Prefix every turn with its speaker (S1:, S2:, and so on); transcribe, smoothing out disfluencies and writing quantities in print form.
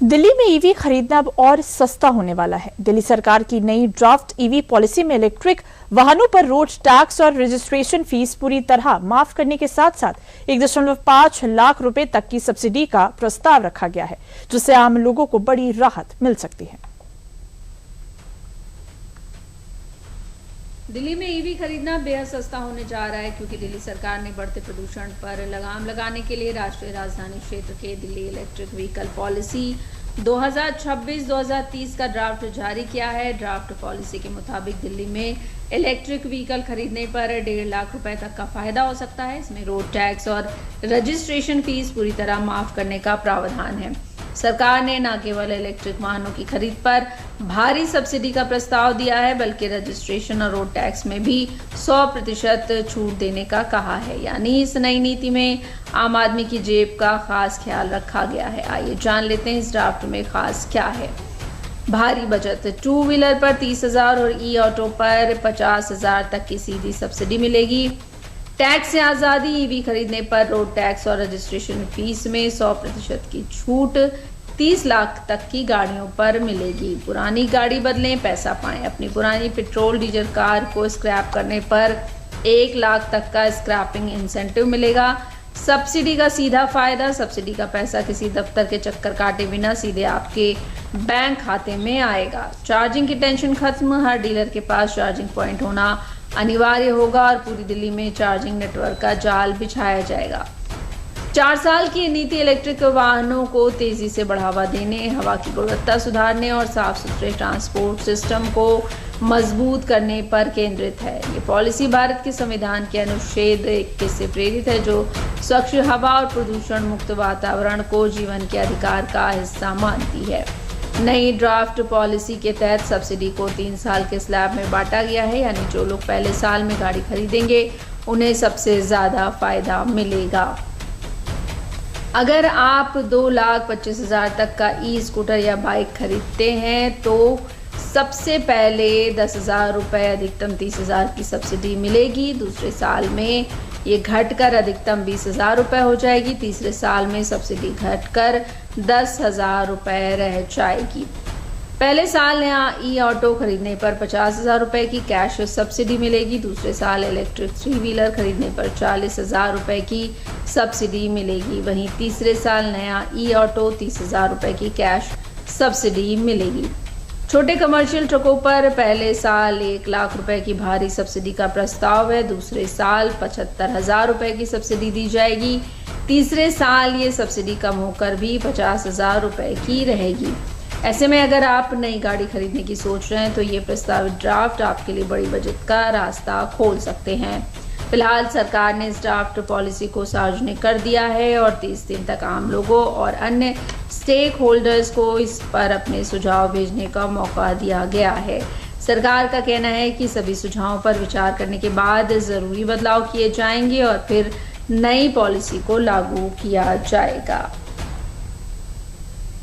S1: दिल्ली में ईवी खरीदना अब और सस्ता होने वाला है। दिल्ली सरकार की नई ड्राफ्ट ईवी पॉलिसी में इलेक्ट्रिक वाहनों पर रोड टैक्स और रजिस्ट्रेशन फीस पूरी तरह माफ करने के साथ साथ 1.5 लाख रुपए तक की सब्सिडी का प्रस्ताव रखा गया है, जिससे आम लोगों को बड़ी राहत मिल सकती है।
S2: दिल्ली में ईवी खरीदना बेहद सस्ता होने जा रहा है, क्योंकि दिल्ली सरकार ने बढ़ते प्रदूषण पर लगाम लगाने के लिए राष्ट्रीय राजधानी क्षेत्र के दिल्ली इलेक्ट्रिक व्हीकल पॉलिसी 2026-2030 का ड्राफ्ट जारी किया है। ड्राफ्ट पॉलिसी के मुताबिक दिल्ली में इलेक्ट्रिक व्हीकल खरीदने पर 1.5 लाख रुपए तक का फायदा हो सकता है। इसमें रोड टैक्स और रजिस्ट्रेशन फीस पूरी तरह माफ करने का प्रावधान है। सरकार ने न केवल इलेक्ट्रिक वाहनों की खरीद पर भारी सब्सिडी का प्रस्ताव दिया है, बल्कि रजिस्ट्रेशन और रोड टैक्स में भी 100% छूट देने का कहा है। यानी इस नई नीति में आम आदमी की जेब का खास ख्याल रखा गया है। आइए जान लेते हैं इस ड्राफ्ट में खास क्या है। भारी बचत, 2 व्हीलर पर 30,000 और ई ऑटो पर 50,000 तक की सीधी सब्सिडी मिलेगी। टैक्स से आज़ादी, ईवी खरीदने पर रोड टैक्स और रजिस्ट्रेशन फीस में 100% की छूट, 30 लाख तक की गाड़ियों पर मिलेगी। पुरानी गाड़ी बदलें, पैसा पाएं। अपनी पुरानी पेट्रोल डीजल कार को स्क्रैप करने पर 1 लाख तक का स्क्रैपिंग इंसेंटिव मिलेगा। सब्सिडी का सीधा फायदा, सब्सिडी का पैसा किसी दफ्तर के चक्कर काटे बिना सीधे आपके बैंक खाते में आएगा। चार्जिंग की टेंशन खत्म, हर डीलर के पास चार्जिंग पॉइंट होना अनिवार्य होगा और पूरी दिल्ली में चार्जिंग नेटवर्क का जाल बिछाया जाएगा। 4 साल की नीति इलेक्ट्रिक वाहनों को तेजी से बढ़ावा देने, हवा की गुणवत्ता सुधारने और साफ सुथरे ट्रांसपोर्ट सिस्टम को मजबूत करने पर केंद्रित है। ये पॉलिसी भारत के संविधान के अनुच्छेद 21 से प्रेरित है, जो स्वच्छ हवा और प्रदूषण मुक्त वातावरण को जीवन के अधिकार का हिस्सा मानती है। नई ड्राफ्ट पॉलिसी के तहत सब्सिडी को 3 साल के स्लैब में बांटा गया है, यानी जो लोग पहले साल में गाड़ी खरीदेंगे उन्हें सबसे ज़्यादा फायदा मिलेगा। अगर आप 2,25,000 तक का ई स्कूटर या बाइक खरीदते हैं तो सबसे पहले 10,000 रुपये अधिकतम 30,000 की सब्सिडी मिलेगी। दूसरे साल में ये घटकर अधिकतम 20,000 रुपये हो जाएगी। तीसरे साल में सब्सिडी घटकर 10,000 रुपये रह जाएगी। पहले साल नया ई ऑटो खरीदने पर 50,000 रुपये की कैश सब्सिडी मिलेगी। दूसरे साल इलेक्ट्रिक 3 व्हीलर खरीदने पर 40,000 रुपये की सब्सिडी मिलेगी। वहीं तीसरे साल नया ई ऑटो 30,000 रुपये की कैश सब्सिडी मिलेगी। छोटे कमर्शियल ट्रकों पर पहले साल 1 लाख रुपए की भारी सब्सिडी का प्रस्ताव है। दूसरे साल 75,000 रुपये की सब्सिडी दी जाएगी। तीसरे साल ये सब्सिडी कम होकर भी 50,000 रुपये की रहेगी। ऐसे में अगर आप नई गाड़ी खरीदने की सोच रहे हैं तो ये प्रस्तावित ड्राफ्ट आपके लिए बड़ी बचत का रास्ता खोल सकते हैं। फिलहाल सरकार ने इस ड्राफ्ट पॉलिसी को सार्वजनिक कर दिया है और 30 दिन तक आम लोगों और अन्य स्टेक होल्डर्स को इस पर अपने सुझाव भेजने का मौका दिया गया है। सरकार का कहना है कि सभी सुझावों पर विचार करने के बाद ज़रूरी बदलाव किए जाएंगे और फिर नई पॉलिसी को लागू किया जाएगा।